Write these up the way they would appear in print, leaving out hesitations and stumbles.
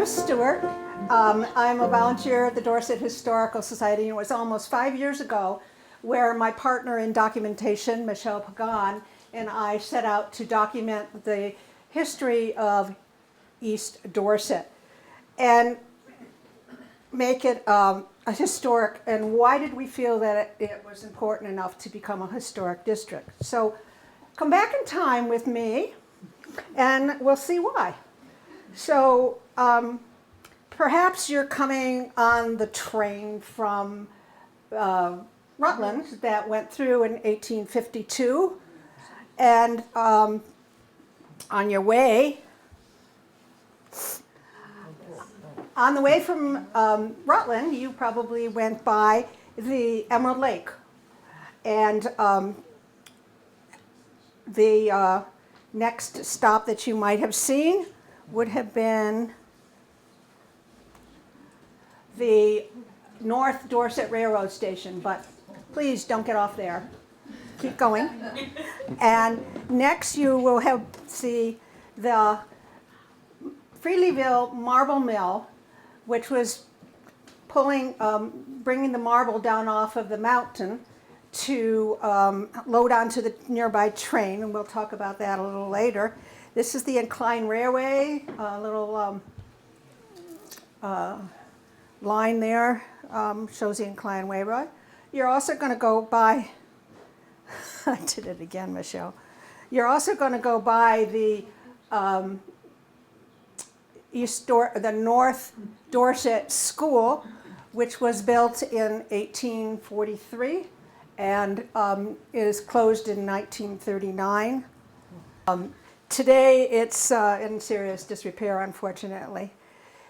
Ruth Stewart. I'm a volunteer at the Dorset Historical Society, and it was almost 5 years ago where my partner in documentation, Michelle Pagan, and I set out to document the history of East Dorset and make it a historic. And why did we feel that it was important enough to become a historic district? So come back in time with me and we'll see why. So perhaps you're coming on the train from Rutland that went through in 1852, and on your way, on the way from Rutland, you probably went by the Emerald Lake, and the next stop that you might have seen would have been the North Dorset Railroad Station, but please don't get off there. Keep going. And next you will see the Freelyville Marble Mill, which was bringing the marble down off of the mountain to load onto the nearby train, and we'll talk about that a little later. This is the Incline Railway, a little line there shows the Incline Railroad. You're also going to go by, I did it again, Michelle. You're also going to go by the the North Dorset School, which was built in 1843 and is closed in 1939. Today it's in serious disrepair, unfortunately.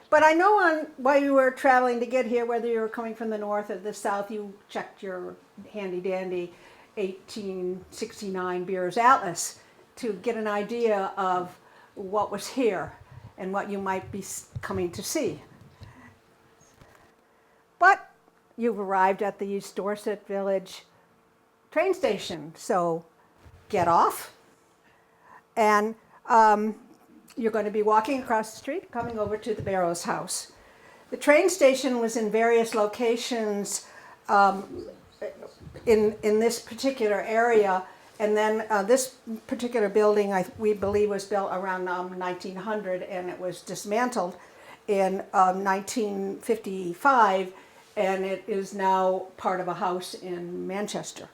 But I know while you were traveling to get here, whether you were coming from the north or the south, you checked your handy-dandy 1869 Beers Atlas to get an idea of what was here and what you might be coming to see. But you've arrived at the East Dorset Village train station, so get off. And you're going to be walking across the street, coming over to the Barrows House. The train station was in various locations in this particular area, and then this particular building we believe was built around 1900, and it was dismantled in 1955, and it is now part of a house in Manchester.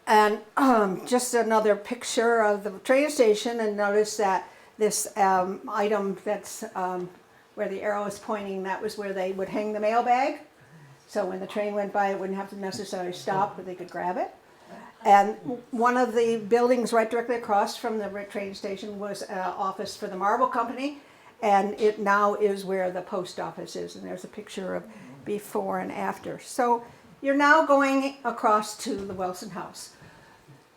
And just another picture of the train station, and notice that this item that's where the arrow is pointing, that was where they would hang the mailbag. So when the train went by, it wouldn't have to necessarily stop, but they could grab it. And one of the buildings right directly across from the train station was an office for the Marble Company, and it now is where the post office is. And there's a picture of before and after. So you're now going across to the Wilson House.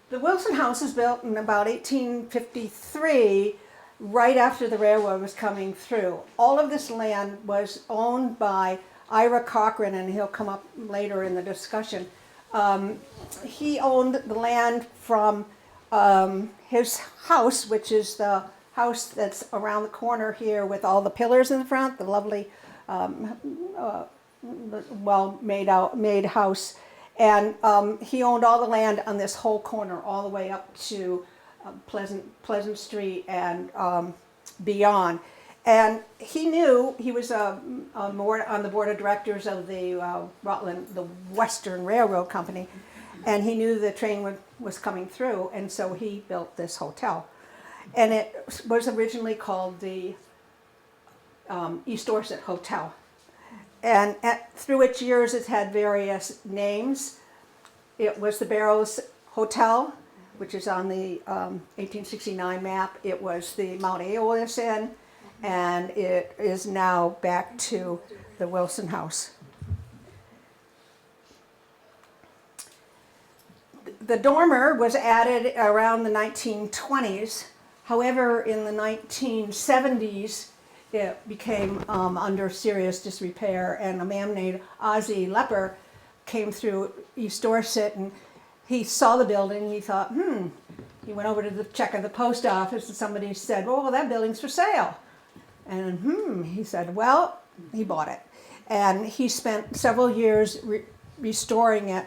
The Wilson House was built in about 1853, right after the railroad was coming through. All of this land was owned by Ira Cochran, and he'll come up later in the discussion. He owned the land from his house, which is the house that's around the corner here with all the pillars in the front, the lovely well-made house. And he owned all the land on this whole corner, all the way up to Pleasant Street and beyond. And he knew, he was on the board of directors of the Rutland, the Western Railroad Company, and he knew the train was coming through, and so he built this hotel. And it was originally called the East Dorset Hotel. And through its years, it's had various names. It was the Barrows Hotel, which is on the 1869 map. It was the Mount Aeolus Inn, and it is now back to the Wilson House. The dormer was added around the 1920s. However, in the 1970s, it became under serious disrepair, and a man named Ozzie Lepper came through East Dorset, and he saw the building. He thought, He went over to check at the post office, and somebody said, "Oh, well, that building's for sale." And he said, well, he bought it. And he spent several years restoring it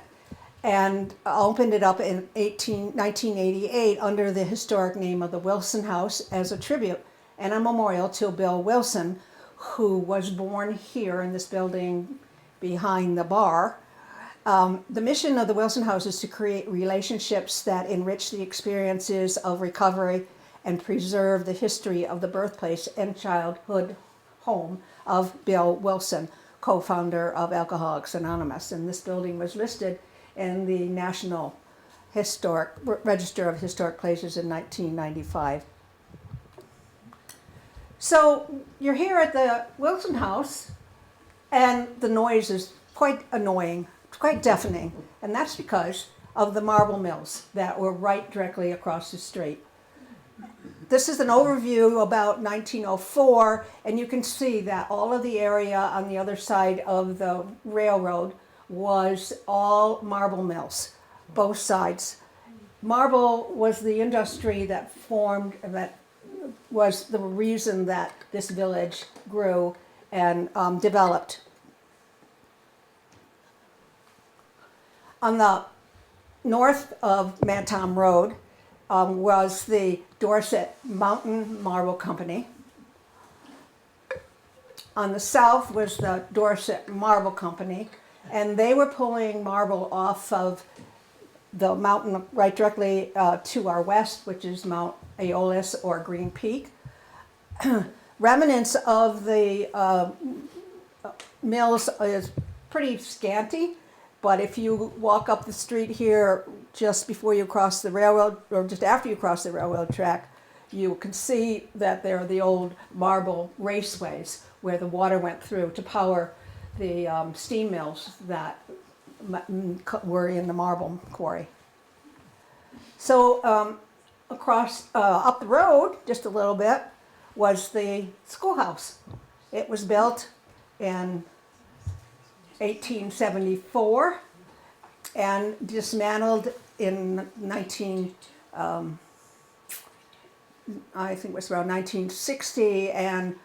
and opened it up in 1988 under the historic name of the Wilson House as a tribute and a memorial to Bill Wilson, who was born here in this building behind the bar. The mission of the Wilson House is to create relationships that enrich the experiences of recovery and preserve the history of the birthplace and childhood home of Bill Wilson, co-founder of Alcoholics Anonymous. And this building was listed in the National Register of Historic Places in 1995. So you're here at the Wilson House, and the noise is quite annoying, quite deafening, and that's because of the marble mills that were right directly across the street. This is an overview about 1904, and you can see that all of the area on the other side of the railroad was all marble mills, both sides. Marble was the industry that was the reason that this village grew and developed. On the north of Mantom Road was the Dorset Mountain Marble Company. On the south was the Dorset Marble Company, and they were pulling marble off of the mountain right directly to our west, which is Mount Aeolus or Green Peak. Remnants of the mills is pretty scanty, but if you walk up the street here just before you cross the railroad, or just after you cross the railroad track, you can see that there are the old marble raceways where the water went through to power the steam mills that were in the marble quarry. So across, up the road, just a little bit, was the schoolhouse. It was built in 1874 and dismantled in I think it was around 1960, and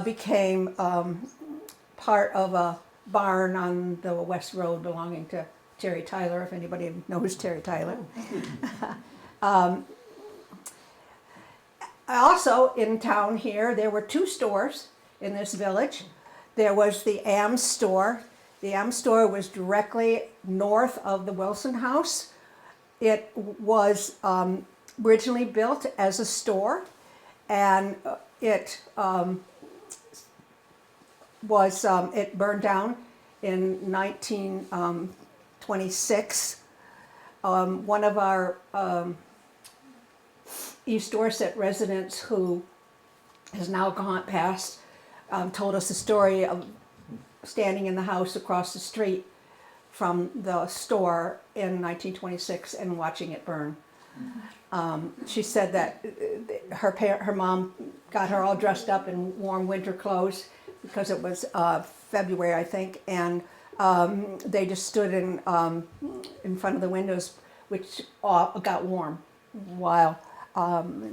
became part of a barn on the West Road belonging to Terry Tyler, if anybody knows Terry Tyler. Also in town here, there were two stores in this village. There was the Am store. The Am store was directly north of the Wilson House. It was originally built as a store, and it burned down in 1926. One of our East Dorset residents, who has now gone past, told us the story of standing in the house across the street from the store in 1926 and watching it burn. She said that her mom got her all dressed up in warm winter clothes because it was February, I think, and they just stood in front of the windows, which got warm while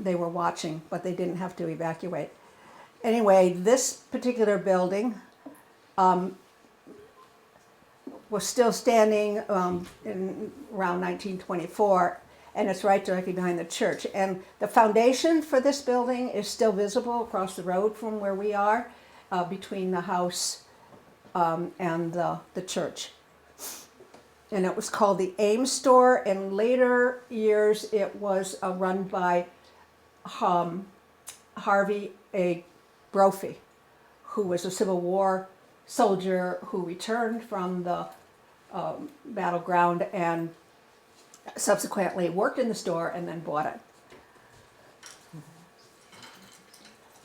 they were watching, but they didn't have to evacuate. Anyway, this particular building was still standing in around 1924, and it's right directly behind the church. And the foundation for this building is still visible across the road from where we are, between the house and the church. And it was called the Ames store. In later years, it was run by Harvey A. Brophy, who was a Civil War soldier who returned from the battleground and subsequently worked in the store and then bought it.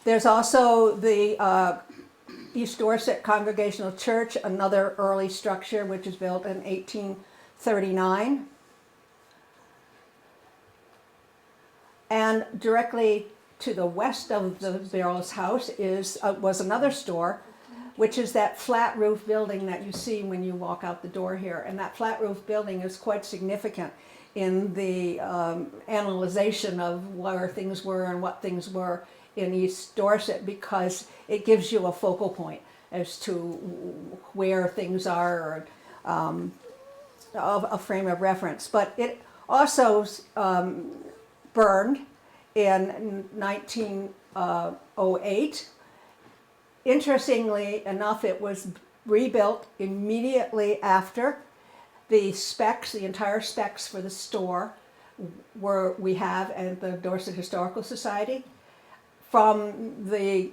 There's also the East Dorset Congregational Church, another early structure which was built in 1839. And directly to the west of the Barrels house was another store, which is that flat roof building that you see when you walk out the door here. And that flat roof building is quite significant in the analyzation of where things were and what things were in East Dorset because it gives you a focal point as to where things are, or a frame of reference. But it also burned in 1908. Interestingly enough, it was rebuilt immediately after. The specs, the entire specs for the store we have at the Dorset Historical Society. From the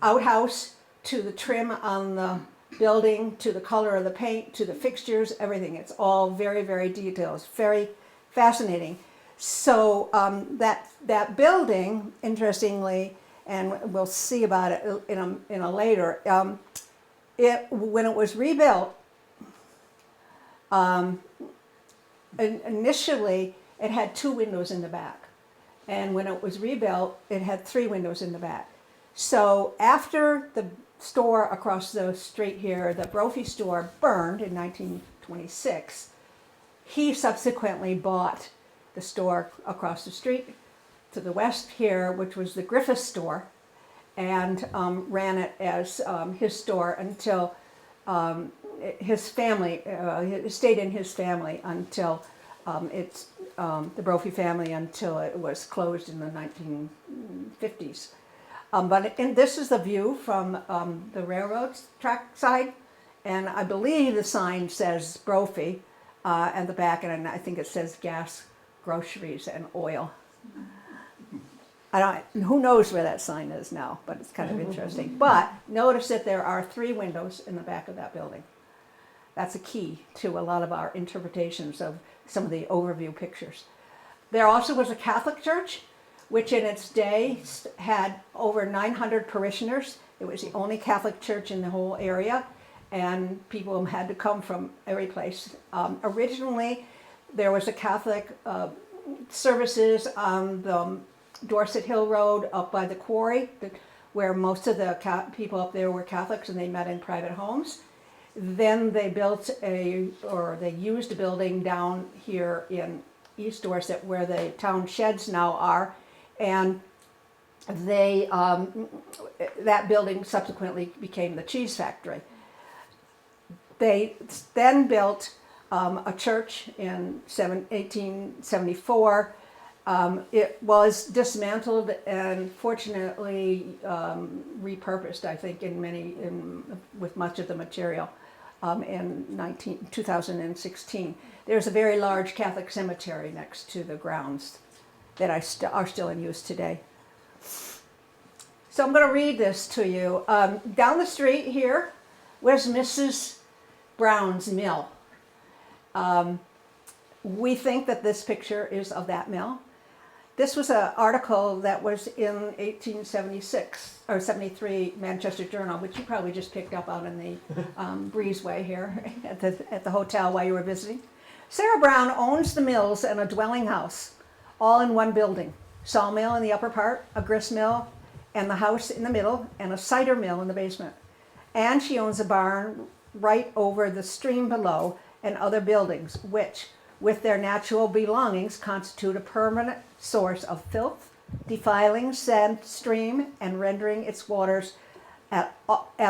outhouse to the trim on the building, to the color of the paint, to the fixtures, everything. It's all very, very detailed. It's very fascinating. So that building, interestingly, and we'll see about it in a later, when it was rebuilt, initially it had 2 windows in the back, and when it was rebuilt it had 3 windows in the back. So after the store across the street here, the Brophy store, burned in 1926, he subsequently bought the store across the street to the west here, which was the Griffith store, and ran it as his store until his family, it stayed in his family until the Brophy family, until it was closed in the 1950s. And this is the view from the railroad track side, and I believe the sign says Brophy at the back, and I think it says gas, groceries, and oil. Who knows where that sign is now, but it's kind of interesting. But notice that there are 3 windows in the back of that building. That's a key to a lot of our interpretations of some of the overview pictures. There also was a Catholic church, which in its day had over 900 parishioners. It was the only Catholic church in the whole area, and people had to come from every place. Originally, there was a Catholic services on the Dorset Hill Road up by the quarry, where most of the people up there were Catholics, and they met in private homes. Then they they used a building down here in East Dorset where the town sheds now are, and that building subsequently became the cheese factory. They then built a church in 1874. It was dismantled and fortunately repurposed, I think, with much of the material in 2016. There's a very large Catholic cemetery next to the grounds that are still in use today. So I'm going to read this to you. Down the street here was Mrs. Brown's mill. We think that this picture is of that mill. This was an article that was in 1876 or 73 Manchester Journal, which you probably just picked up out in the breezeway here at the hotel while you were visiting. Sarah Brown owns the mills and a dwelling house, all in one building. Sawmill in the upper part, a grist mill, and the house in the middle, and a cider mill in the basement. And she owns a barn right over the stream below, and other buildings, which, with their natural belongings, constitute a permanent source of filth, defiling said stream, and rendering its waters at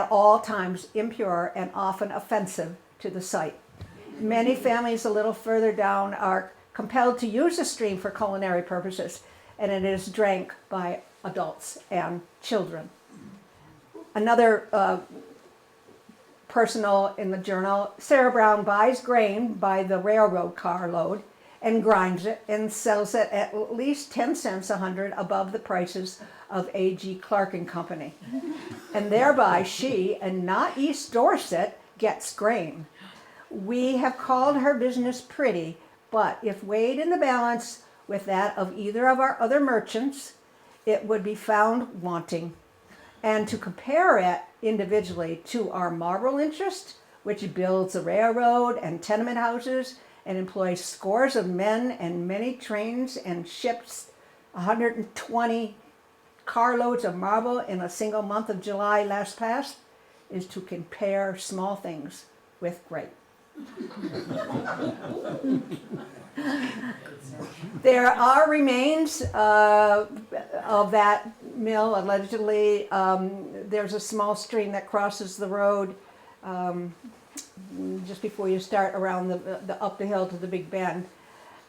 all times impure and often offensive to the sight. Many families a little further down are compelled to use the stream for culinary purposes, and it is drank by adults and children. Another personal in the journal, Sarah Brown buys grain by the railroad carload and grinds it and sells it at least 10 cents a hundred above the prices of A.G. Clark and Company. And thereby she, and not East Dorset, gets grain. We have called her business pretty, but if weighed in the balance with that of either of our other merchants, it would be found wanting. And to compare it individually to our marble interest, which builds a railroad and tenement houses and employs scores of men and many trains and ships 120 carloads of marble in a single month of July last past, is to compare small things with great. There are remains of that mill, allegedly. There's a small stream that crosses the road just before you start around up the hill to the Big Bend.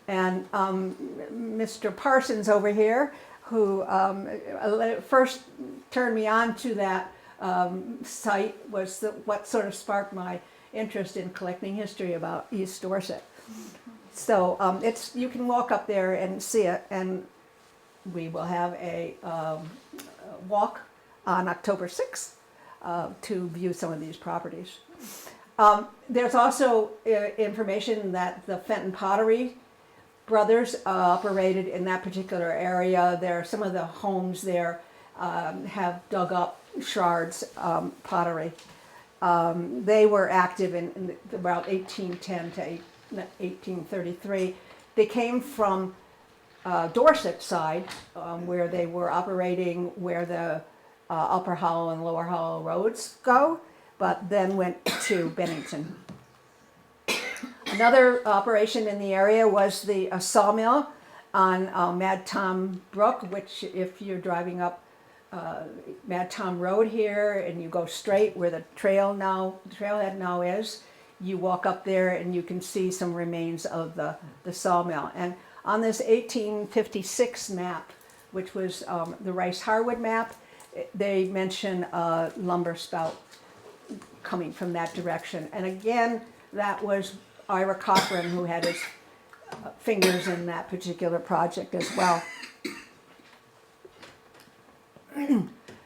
And Mr. Parsons over here, who first turned me on to that site, was what sort of sparked my interest in collecting history about East Dorset. So you can walk up there and see it, and we will have a walk on October 6th to view some of these properties. There's also information that the Fenton Pottery brothers operated in that particular area. Some of the homes there have dug up shards pottery. They were active in about 1810 to 1833. They came from Dorset side, where they were operating where the Upper Hollow and Lower Hollow roads go, but then went to Bennington. Another operation in the area was the sawmill on Mad Tom Brook, which if you're driving up Mad Tom Road here and you go straight where the trailhead now is, you walk up there and you can see some remains of the sawmill. And on this 1856 map, which was the Rice-Harwood map, they mention a lumber spout coming from that direction. And again, that was Ira Cochran who had his fingers in that particular project as well.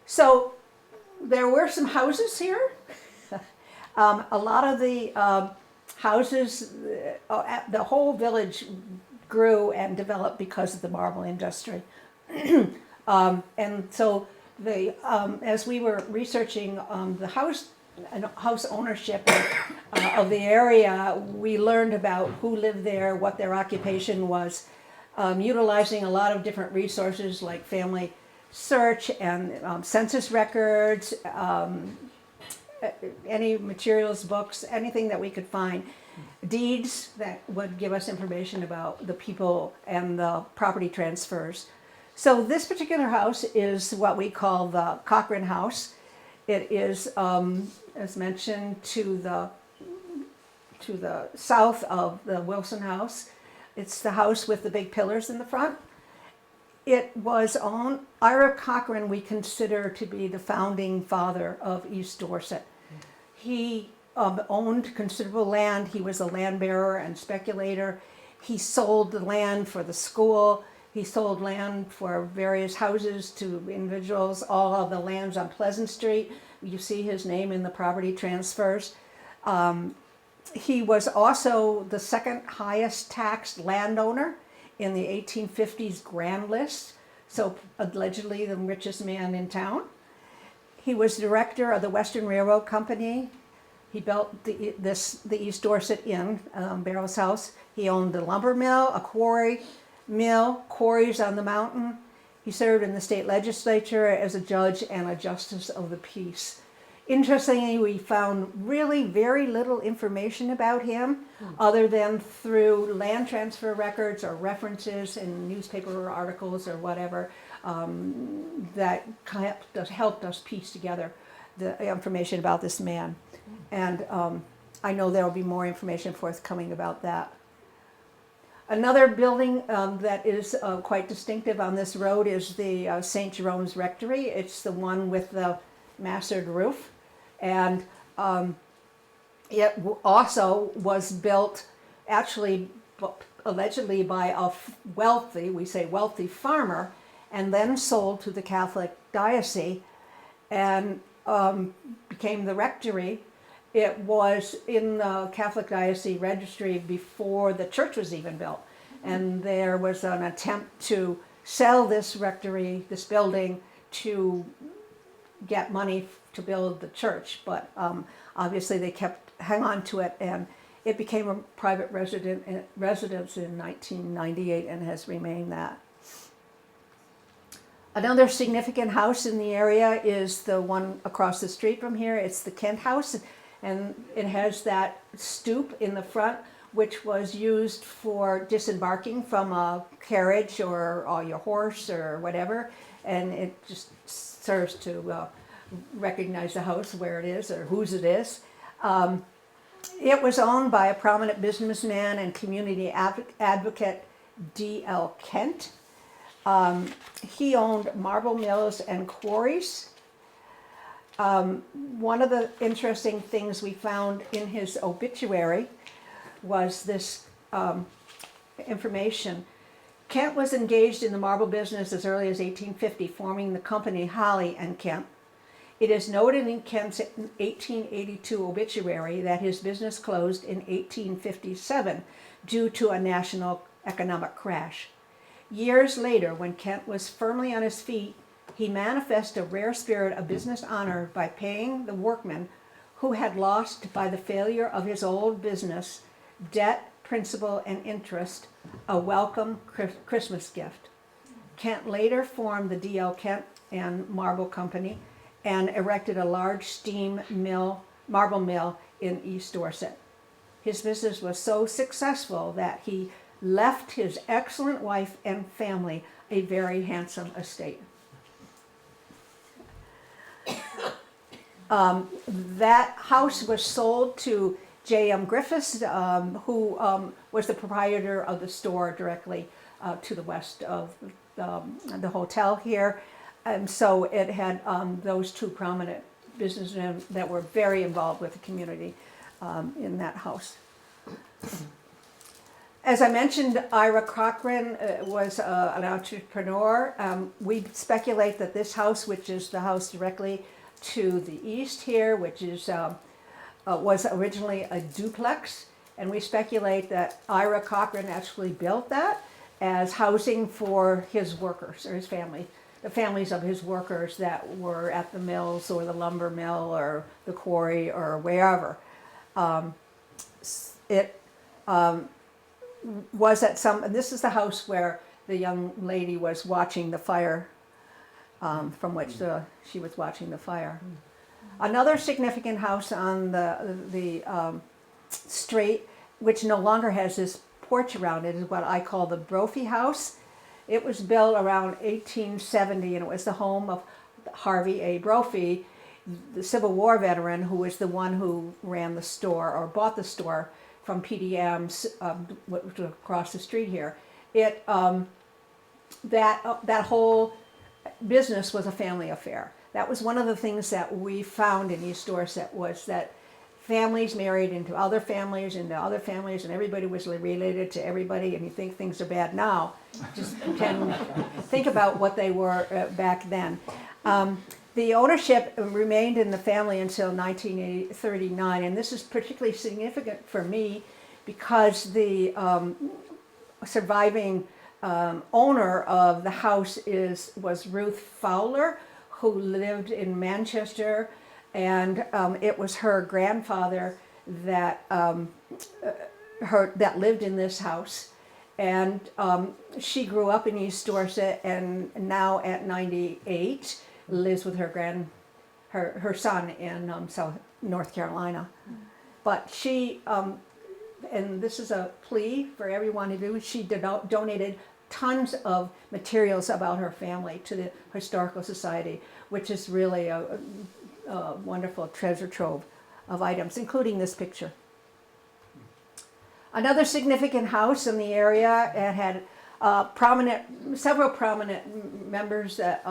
So there were some houses here. A lot of the houses, the whole village grew and developed because of the marble industry. And so as we were researching the house ownership of the area, we learned about who lived there, what their occupation was, utilizing a lot of different resources like family search and census records, any materials, books, anything that we could find, deeds that would give us information about the people and the property transfers. So this particular house is what we call the Cochran House. It is, as mentioned, to the south of the Wilson House. It's the house with the big pillars in the front. It was owned, Ira Cochran we consider to be the founding father of East Dorset. He owned considerable land. He was a land bearer and speculator. He sold the land for the school. He sold land for various houses to individuals, all of the lands on Pleasant Street. You see his name in the property transfers. He was also the second highest taxed landowner in the 1850s grand list, so allegedly the richest man in town. He was director of the Western Railroad Company. He built the East Dorset Inn, Barrow's House. He owned the lumber mill, a quarry mill, quarries on the mountain. He served in the state legislature as a judge and a justice of the peace. Interestingly, we found really very little information about him other than through land transfer records or references in newspaper articles or whatever that helped us piece together the information about this man. And I know there will be more information forthcoming about that. Another building that is quite distinctive on this road is the St. Jerome's Rectory. It's the one with the mansard roof. And it also was built actually allegedly by a wealthy farmer, and then sold to the Catholic diocese and became the rectory. It was in the Catholic diocese registry before the church was even built. And there was an attempt to sell this rectory, this building, to get money to build the church, but obviously they hang on to it, and it became a private residence in 1998 and has remained that. Another significant house in the area is the one across the street from here. It's the Kent House. And it has that stoop in the front, which was used for disembarking from a carriage or your horse or whatever. And it just serves to recognize the house, where it is or whose it is. It was owned by a prominent businessman and community advocate, D.L. Kent. He owned marble mills and quarries. One of the interesting things we found in his obituary was this information. Kent was engaged in the marble business as early as 1850, forming the company Holly and Kent. It is noted in Kent's 1882 obituary that his business closed in 1857 due to a national economic crash. Years later, when Kent was firmly on his feet, he manifested a rare spirit of business honor by paying the workmen who had lost by the failure of his old business debt, principal, and interest a welcome Christmas gift. Kent later formed the D.L. Kent and Marble Company and erected a large steam mill, marble mill in East Dorset. His business was so successful that he left his excellent wife and family a very handsome estate. That house was sold to J.M. Griffiths, who was the proprietor of the store directly to the west of the hotel here. And so it had those two prominent businessmen that were very involved with the community in that house. As I mentioned, Ira Cochran was an entrepreneur. We speculate that this house, which is the house directly to the east here, which is was originally a duplex, and we speculate that Ira Cochran actually built that as housing for his workers or his family, the families of his workers that were at the mills or the lumber mill or the quarry or wherever. It was at some, and this is the house where the young lady was watching the fire, from which she was watching the fire. Another significant house on the street, which no longer has this porch around it, is what I call the Brophy House. It was built around 1870, and it was the home of Harvey A. Brophy, the Civil War veteran, who was the one who ran the store or bought the store from PDM's across the street here. It that whole business was a family affair. That was one of the things that we found in East Dorset, was that families married into other families, and everybody was related to everybody. And you think things are bad now, just think about what they were back then. The ownership remained in the family until 1939, and this is particularly significant for me because the surviving owner of the house was Ruth Fowler, who lived in Manchester, and it was her grandfather that that lived in this house, and she grew up in East Dorset, and now at 98 lives with her son in North Carolina. But she, and this is a plea for everyone to do, she donated tons of materials about her family to the Historical Society, which is really a wonderful treasure trove of items, including this picture. Another significant house in the area, it had several prominent members that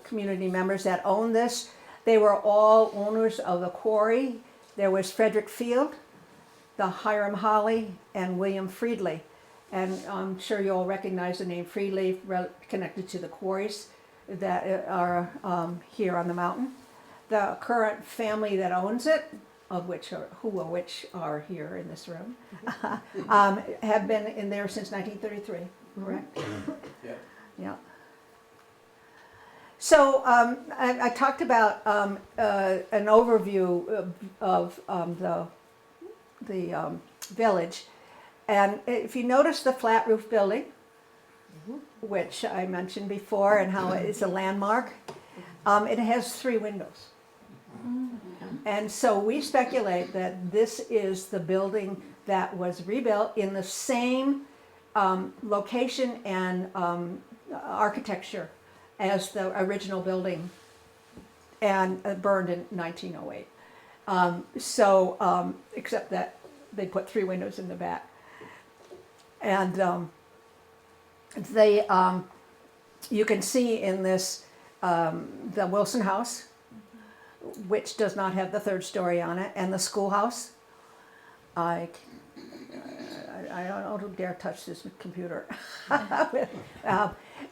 community members that owned this. They were all owners of the quarry. There was Frederick Field, the Hiram Holly, and William Friedley. And I'm sure you'll recognize the name Friedley, connected to the quarries that are here on the mountain. The current family that owns it, which are here in this room, have been in there since 1933, correct? Yeah. Yeah. So I talked about an overview of the village, and if you notice the flat roof building, which I mentioned before, and how it is a landmark, it has 3 windows. And so we speculate that this is the building that was rebuilt in the same location and architecture as the original building, and burned in 1908. Except that they put 3 windows in the back. And you can see in this the Wilson House, which does not have the 3rd story on it, and the schoolhouse. I don't dare touch this computer.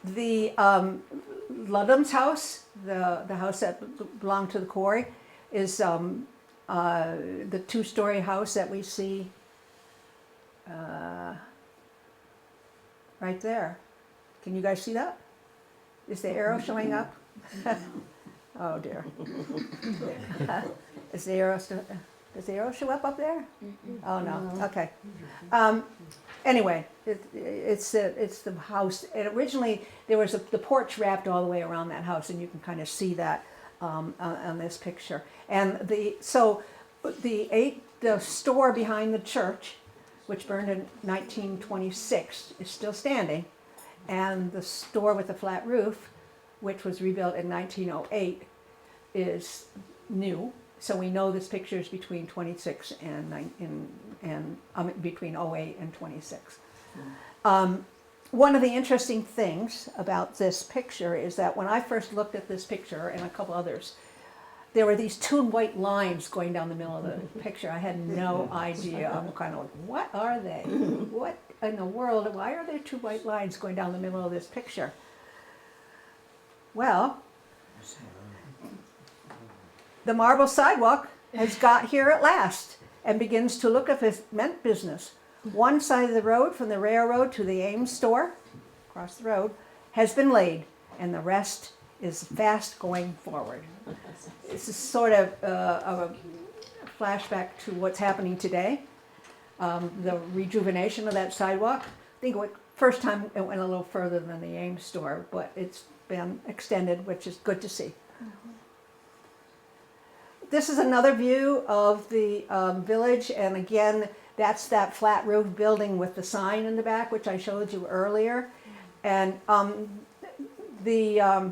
The Ludham's house, the house that belonged to the quarry, is the 2-story house that we see right there. Can you guys see that? Is the arrow showing up? Oh dear. Is the arrow still, does the arrow show up there? Oh no. Okay. Anyway, it's the house. And originally there was the porch wrapped all the way around that house, and you can kind of see that on this picture. And the store behind the church, which burned in 1926, is still standing, and the store with the flat roof, which was rebuilt in 1908, is new. So we know this picture is between 26 and between 08 and 26. One of the interesting things about this picture is that when I first looked at this picture and a couple others, there were these 2 white lines going down the middle of the picture. I had no idea. I'm kind of like, what are they? What in the world? Why are there 2 white lines going down the middle of this picture? Well, the marble sidewalk has got here at last and begins to look at its meant business. One side of the road from the railroad to the Ames store, across the road, has been laid, and the rest is fast going forward. This is sort of a flashback to what's happening today. The rejuvenation of that sidewalk. I think first time it went a little further than the Ames store, but it's been extended, which is good to see. This is another view of the village, and again, that's that flat roof building with the sign in the back, which I showed you earlier. And the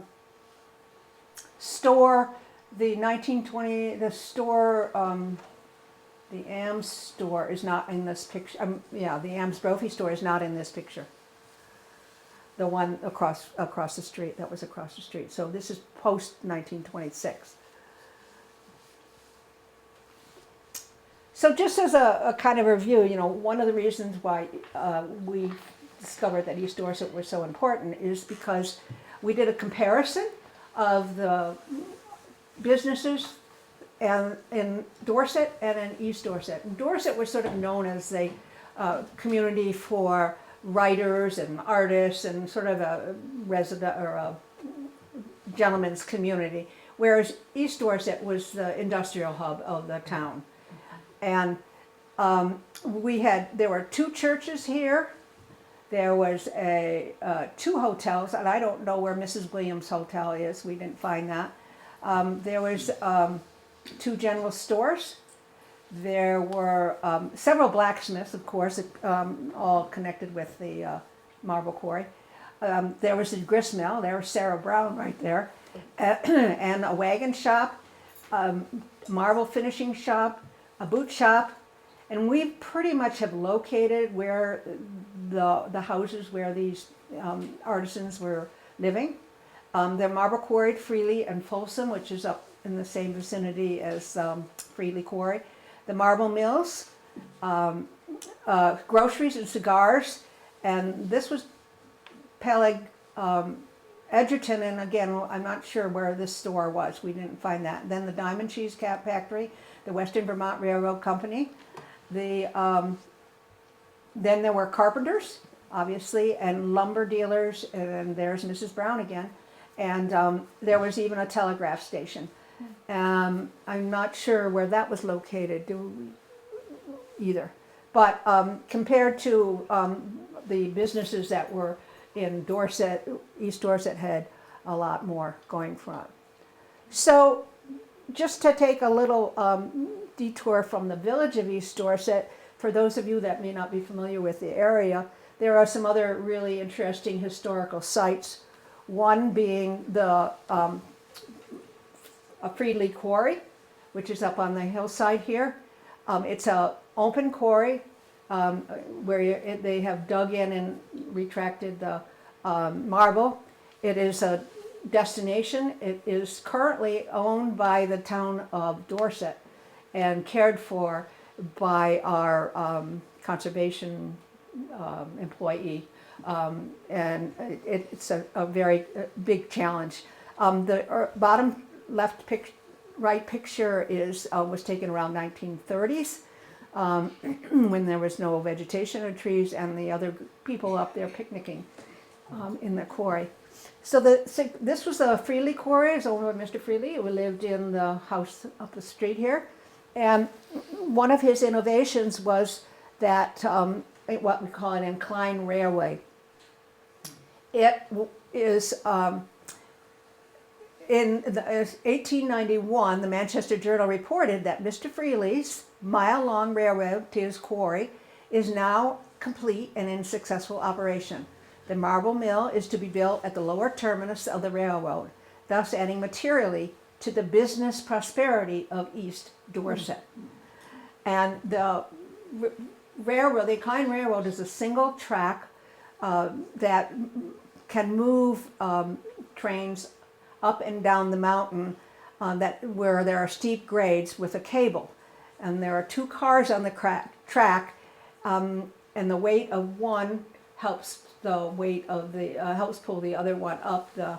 store, the 1920, the store, the Ames store is not in this picture. The Ames Brophy store is not in this picture. The one across the street, that was across the street. So this is post 1926. So just as a kind of review, one of the reasons why we discovered that East Dorset was so important is because we did a comparison of the businesses in Dorset and in East Dorset. And Dorset was sort of known as a community for writers and artists and sort of a resident or a gentleman's community, whereas East Dorset was the industrial hub of the town. And there were 2 churches here. There was 2 hotels, and I don't know where Mrs. Williams' hotel is. We didn't find that. There was 2 general stores. There were several blacksmiths, of course, all connected with the marble quarry. There was a grist mill. There was Sarah Brown right there, and a wagon shop, marble finishing shop, a boot shop, and we pretty much have located where the houses where these artisans were living. They're marble quarried Freely and Folsom, which is up in the same vicinity as Freely Quarry. The marble mills, groceries and cigars, and this was Peleg Edgerton, and again, I'm not sure where this store was. We didn't find that. Then the Diamond Cheese Cap Factory, the Western Vermont Railroad Company. Then there were carpenters, obviously, and lumber dealers, and there's Mrs. Brown again. And there was even a telegraph station. I'm not sure where that was located either. But compared to the businesses that were in Dorset, East Dorset had a lot more going for it. So just to take a little detour from the village of East Dorset, for those of you that may not be familiar with the area, there are some other really interesting historical sites. One being the Freedley Quarry, which is up on the hillside here. It's an open quarry where they have dug in and retracted the marble. It is a destination. It is currently owned by the town of Dorset and cared for by our conservation employee. And it's a very big challenge. The bottom left right picture was taken around 1930s when there was no vegetation or trees, and the other people up there picnicking in the quarry. So this was the Freedley Quarry. It's owned by Mr. Freedley, who lived in the house up the street here. And one of his innovations was that what we call an inclined railway. It is in 1891, the Manchester Journal reported that Mr. Freedley's mile-long railroad to his quarry is now complete and in successful operation. The marble mill is to be built at the lower terminus of the railroad, thus adding materially to the business prosperity of East Dorset. And the railroad, the inclined railroad, is a single track that can move trains up and down the mountain where there are steep grades with a cable. And there are 2 cars on the track, and the weight of one helps helps pull the other one up the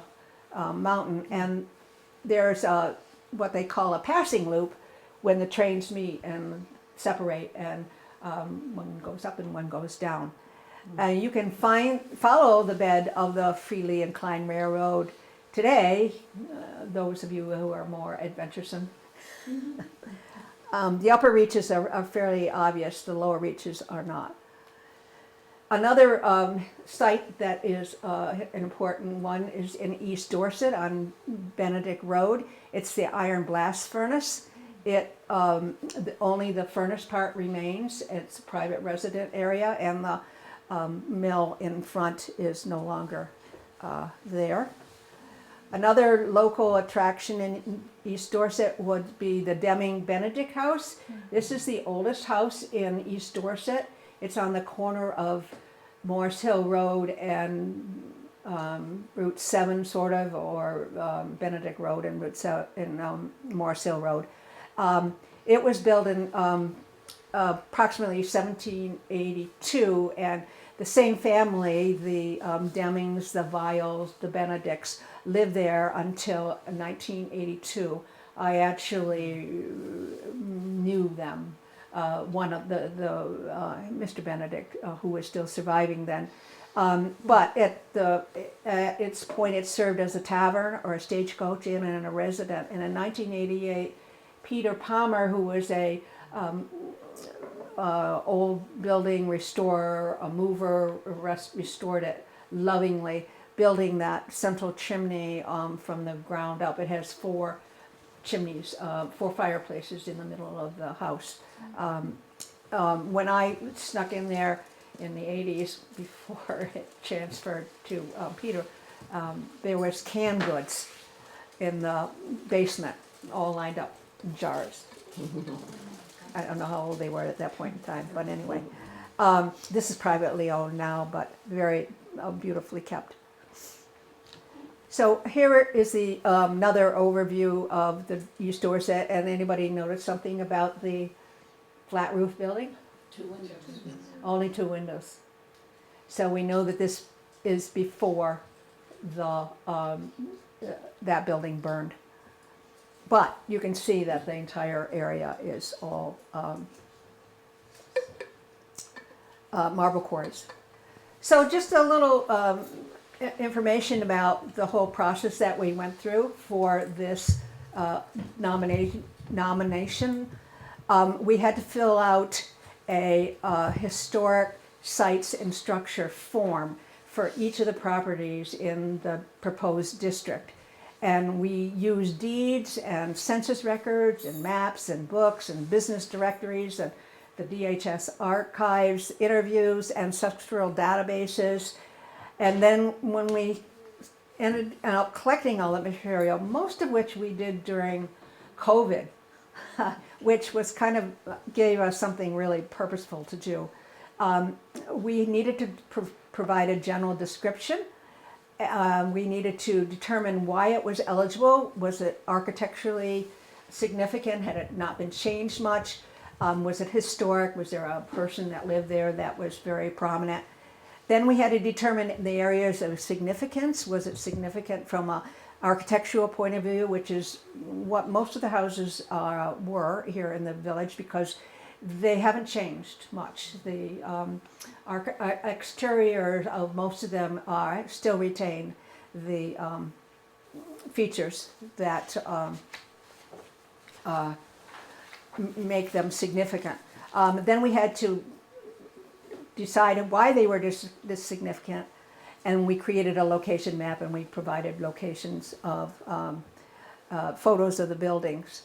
mountain. And there's what they call a passing loop when the trains meet and separate, and one goes up and one goes down. And you can follow the bed of the Freedley Inclined Railroad today, those of you who are more adventuresome. The upper reaches are fairly obvious, the lower reaches are not. Another site that is an important one is in East Dorset on Benedict Road. It's the iron blast furnace. Only the furnace part remains. It's a private resident area, and the mill in front is no longer there. Another local attraction in East Dorset would be the Deming Benedict House. This is the oldest house in East Dorset. It's on the corner of Morris Hill Road and Route 7, sort of, or Benedict Road and Route 7 and Morris Hill Road. It was built in approximately 1782, and the same family, the Demings, the Vials, the Benedicts, lived there until 1982. I actually knew them. One of the Mr. Benedict, who was still surviving then. But at its point, it served as a tavern or a stagecoach inn and a resident. And in 1988, Peter Palmer, who was a old building restorer, a mover, restored it lovingly, building that central chimney from the ground up. It has 4 chimneys, 4 fireplaces in the middle of the house. When I snuck in there in the 80s, before it transferred to Peter, there was canned goods in the basement, all lined up in jars. I don't know how old they were at that point in time, but anyway. This is privately owned now, but very beautifully kept. So here is the another overview of the East Dorset. And anybody notice something about the flat roof building? 2 windows. Only 2 windows. So we know that this is before the that building burned. But you can see that the entire area is all marble quarries. So just a little information about the whole process that we went through for this nomination. We had to fill out a historic sites and structure form for each of the properties in the proposed district. And we use deeds and census records and maps and books and business directories and the DHS archives, interviews, ancestral databases. And then when we ended up collecting all the material, most of which we did during COVID, which was kind of gave us something really purposeful to do. We needed to provide a general description. We needed to determine why it was eligible. Was it architecturally significant? Had it not been changed much? Was it historic? Was there a person that lived there that was very prominent? Then we had to determine the areas of significance. Was it significant from an architectural point of view, which is what most of the houses were here in the village, because they haven't changed much. The exterior of most of them still retain the features that make them significant. Then we had to decide why they were this significant, and we created a location map, and we provided locations of photos of the buildings.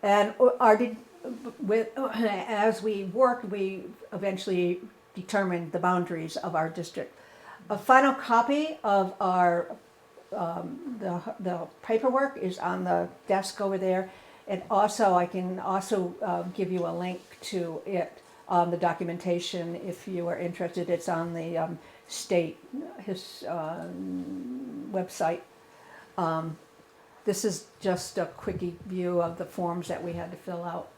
And as we worked, we eventually determined the boundaries of our district. A final copy of our the paperwork is on the desk over there, and also I can also give you a link to it, the documentation, if you are interested. It's on the state website. This is just a quickie view of the forms that we had to fill out.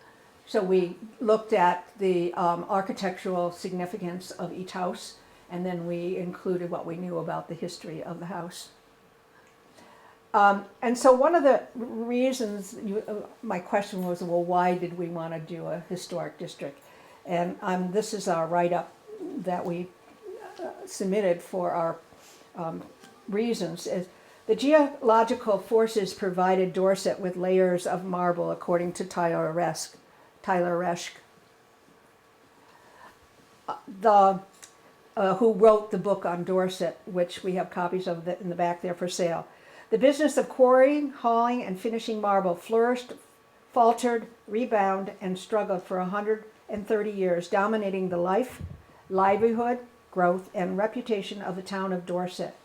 So we looked at the architectural significance of each house, and then we included what we knew about the history of the house. And so one of the reasons, my question was, well, why did we want to do a historic district? And this is our write-up that we submitted for our reasons. The geological forces provided Dorset with layers of marble, according to Tyler Resch. Who wrote the book on Dorset, which we have copies of in the back there for sale. The business of quarrying, hauling, and finishing marble flourished, faltered, rebounded, and struggled for 130 years, dominating the life, livelihood, growth, and reputation of the town of Dorset.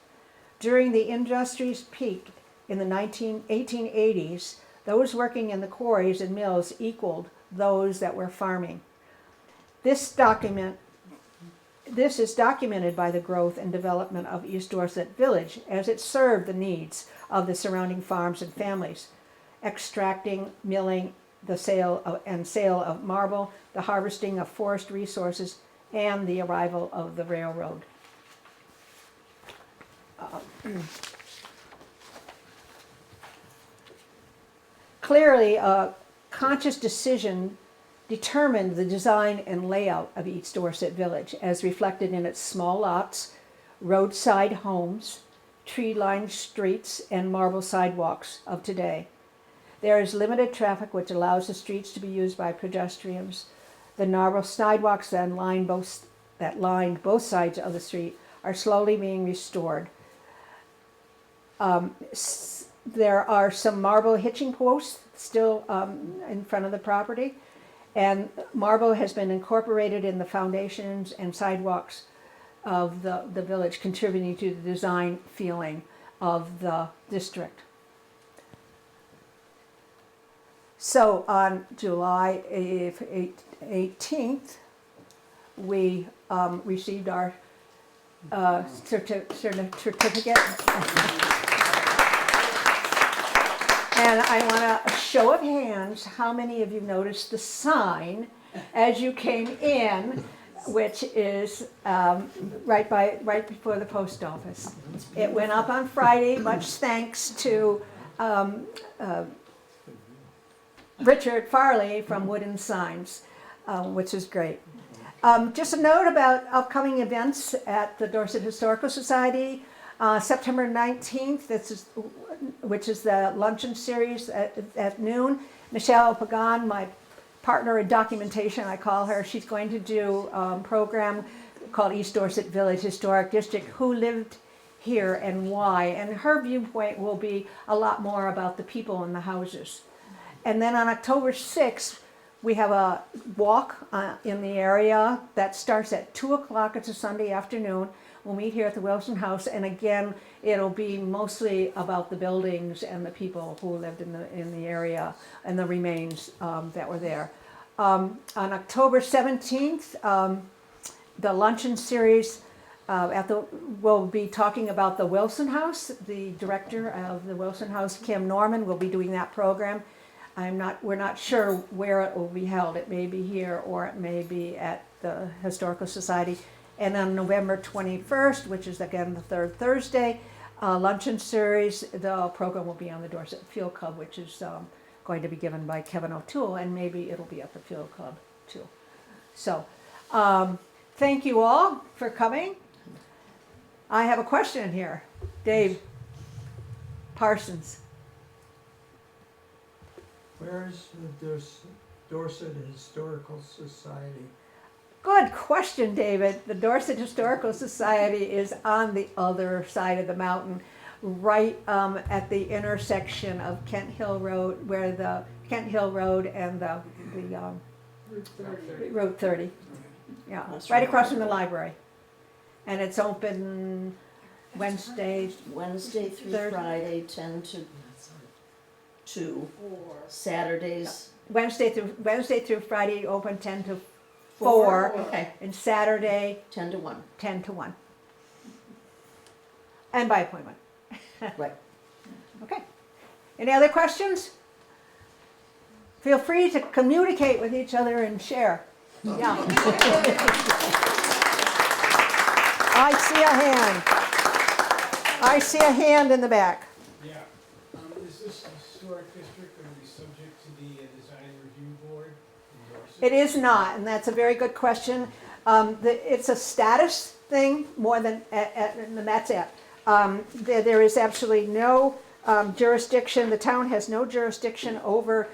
During the industry's peak in the 1880s, those working in the quarries and mills equaled those that were farming. This is documented by the growth and development of East Dorset Village, as it served the needs of the surrounding farms and families, extracting, milling, the sale of marble, the harvesting of forest resources, and the arrival of the railroad. Clearly, a conscious decision determined the design and layout of East Dorset Village, as reflected in its small lots, roadside homes, tree-lined streets, and marble sidewalks of today. There is limited traffic, which allows the streets to be used by pedestrians. The marble sidewalks that lined both sides of the street are slowly being restored. There are some marble hitching posts still in front of the property, and marble has been incorporated in the foundations and sidewalks of the village, contributing to the design feeling of the district. So on July 18th, we received our certificate. And I want a show of hands, how many of you noticed the sign as you came in, which is right before the post office. It went up on Friday, much thanks to Richard Farley from Wooden Signs, which is great. Just a note about upcoming events at the Dorset Historical Society. September 19th, which is the luncheon series at noon. Michelle Pagan, my partner in documentation, I call her, she's going to do a program called East Dorset Village Historic District, Who Lived here and why. And her viewpoint will be a lot more about the people in the houses. And then on October 6th, we have a walk in the area that starts at 2 o'clock. It's a Sunday afternoon. We'll meet here at the Wilson House, and again, it'll be mostly about the buildings and the people who lived in the area and the remains that were there. On October 17th, the luncheon series we'll be talking about the Wilson House. The director of the Wilson House, Kim Norman, will be doing that program. We're not sure where it will be held. It may be here or it may be at the Historical Society. And on November 21st, which is again the third Thursday, luncheon series, the program will be on the Dorset Field Club, which is going to be given by Kevin O'Toole, and maybe it'll be at the Field Club too. So, thank you all for coming. I have a question here. Dave Parsons. Where is the Dorset Historical Society? Good question, David. The Dorset Historical Society is on the other side of the mountain, right at the intersection of Kent Hill Road, where the Kent Hill Road and the Route 30. Yeah, right across from the library. And it's open Wednesday through Friday, 10 to 2. Saturdays. Wednesday through Friday, open 10 to 4. Okay. And Saturday 10 to 1. 10 to 1. And by appointment. Right. Okay. Any other questions? Feel free to communicate with each other and share. Yeah. I see a hand. I see a hand in the back. Yeah. Is this historic district going to be subject to the design review board in Dorset? It is not, and that's a very good question. It's a status thing more than, and that's it. There is absolutely no jurisdiction. The town has no jurisdiction over,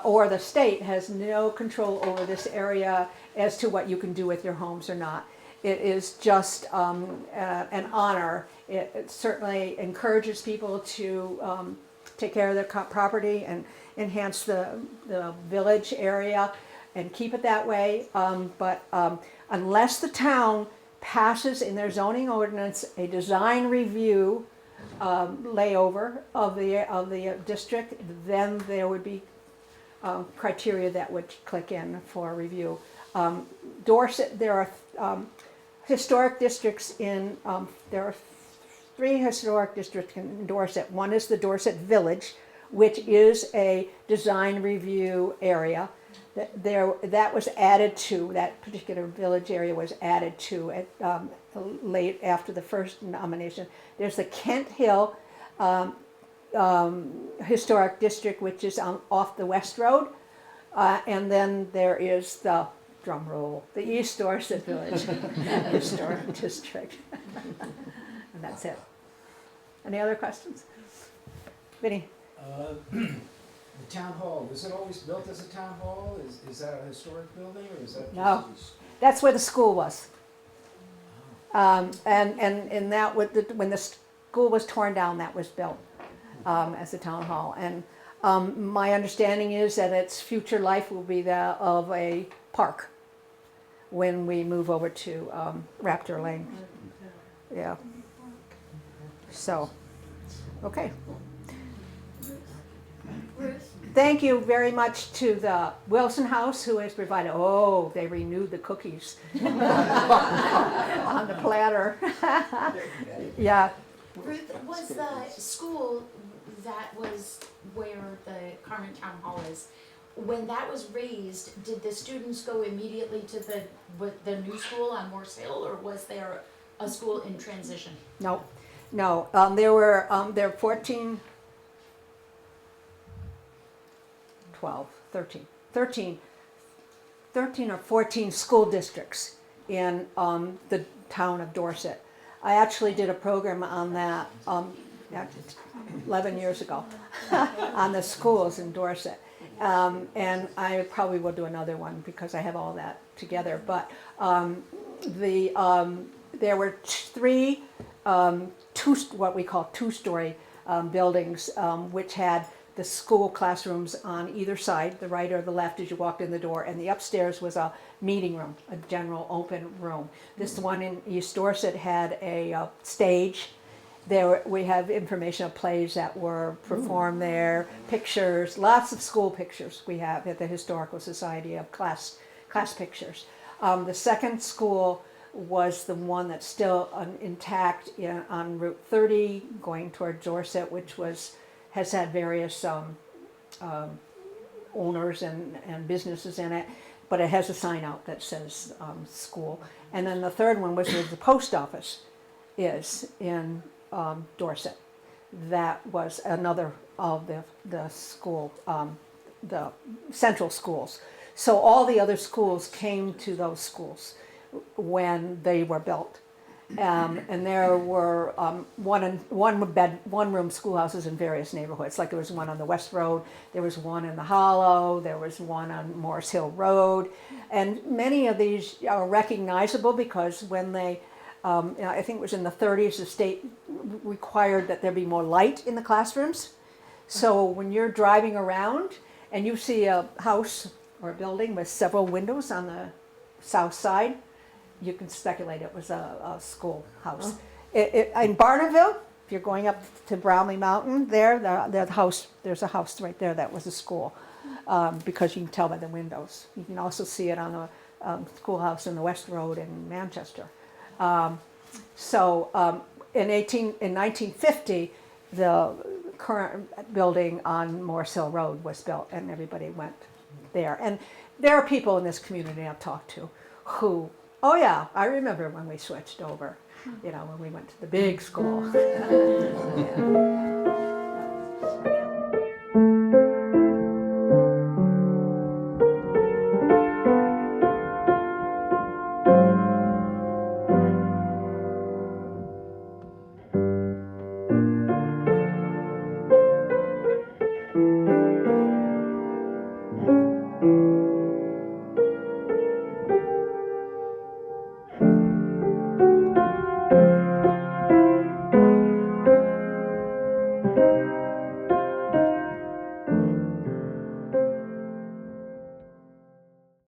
or the state has no control over this area as to what you can do with your homes or not. It is just an honor. It certainly encourages people to take care of their property and enhance the village area and keep it that way. But unless the town passes in their zoning ordinance a design review layover of the district, then there would be criteria that would click in for review. Dorset, there are historic districts in, there are 3 historic districts in Dorset. One is the Dorset Village, which is a design review area. That was added to, that particular village area was added to it late after the first nomination. There's the Kent Hill Historic District, which is off the West Road. And then there is the, drum roll, the East Dorset Village Historic District. And that's it. Any other questions? Vinny? The town hall, was it always built as a town hall? Is that a historic building, or is that No. just? That's where the school was. And that, when the school was torn down, that was built as a town hall. And my understanding is that its future life will be that of a park when we move over to Raptor Lane. Yeah. So, okay. Thank you very much to the Wilson House, who has provided, they renewed the cookies on the platter. Yeah. Ruth, was the school that was where the current town hall is, when that was raised, did the students go immediately to the new school on Morse Hill, or was there a school in transition? No. There were 13 or 14 school districts in the town of Dorset. I actually did a program on that 11 years ago on the schools in Dorset. And I probably will do another one because I have all that together. But there were 2 what we call two-story buildings, which had the school classrooms on either side, the right or the left as you walked in the door, and the upstairs was a meeting room, a general open room. This one in East Dorset had a stage. There we have information of plays that were performed there, pictures, lots of school pictures we have at the Historical Society of class pictures. The second school was the one that's still intact on Route 30 going toward Dorset, which has had various owners and businesses in it, but it has a sign out that says school. And then the third one was where the post office is in Dorset. That was another of the school, the central schools. So all the other schools came to those schools when they were built. And there were one-room schoolhouses in various neighborhoods. Like there was one on the West Road, there was one in the Hollow, there was one on Morris Hill Road, and many of these are recognizable because when they, I think it was in the 30s, the state required that there be more light in the classrooms. So when you're driving around and you see a house or a building with several windows on the south side, you can speculate it was a schoolhouse. In Barneville, if you're going up to Brownlee Mountain, there's a house right there that was a school, because you can tell by the windows. You can also see it on the schoolhouse in the West Road in Manchester. In 1950, the current building on Morris Hill Road was built, and everybody went there. And there are people in this community I've talked to who, oh yeah, I remember when we switched over, when we went to the big school. Yeah.